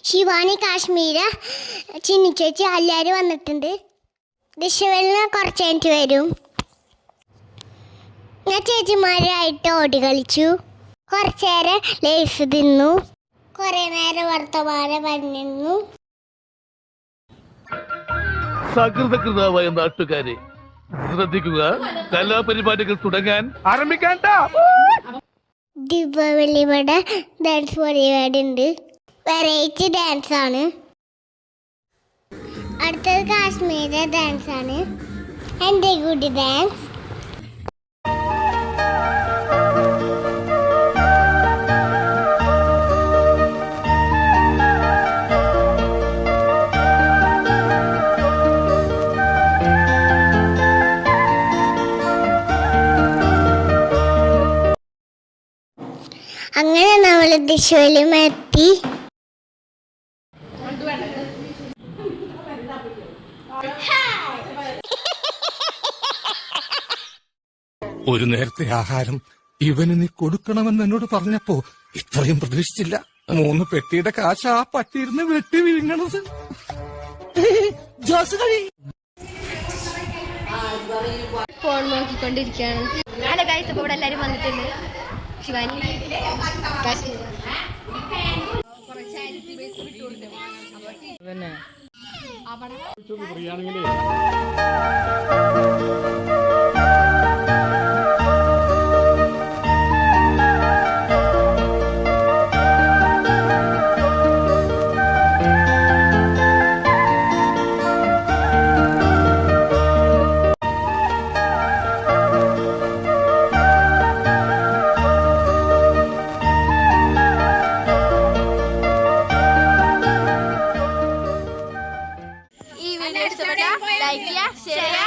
ശിവാനി, കാശ്മീര, ചിന്നിച്ചേച്ചി എല്ലാവരും വന്നിട്ടുണ്ട്. ദിശവെളിന് കുറച്ച് കഴിഞ്ഞിട്ട് വരും. ഞാൻ ചേച്ചിമാരായിട്ട് ഓടി കളിച്ചു. കുറച്ചേരം ലേസ് തിന്നു. കുറേ നേരം വർത്തമാനം പറഞ്ഞിരുന്നു. സകൃതകൃതാവായ നാട്ടുകാരെ ശ്രദ്ധിക്കുക, കലാപരിപാടികൾ തുടങ്ങാൻ ആരംഭിക്കാൻ. ദീപാവലി ഇവിടെ ഡാൻസ് പരിപാടി ഉണ്ട്. വെറൈറ്റി ഡാൻസ് ആണ്. അടുത്തത് കാശ്മീരി ഡാൻസ് ആണ്. എൻ്റെ കൂടി ഡാൻസ്. അങ്ങനെ നമ്മൾ ദിശയിലും എത്തി. ഒരു നേരത്തെ ആഹാരം ഇവന് നീ കൊടുക്കണമെന്ന് എന്നോട് പറഞ്ഞപ്പോ ഇത്രയും പ്രതീക്ഷിച്ചില്ല. 3 പെട്ടിയുടെ കാശ ആ പട്ടിയിരുന്ന് വെട്ടി വിഴുങ്ങണത്. ഫോൺ നോക്കിക്കൊണ്ടിരിക്കുകയാണ്. ഹലോ ഗൈസ്, അപ്പോൾ ഇവിടെ എല്ലാവരും വന്നിട്ടുണ്ട്. ശിവാനി, കാശ്മീർ, ലൈക്ക് ചെയ്യുക, ഷെയർ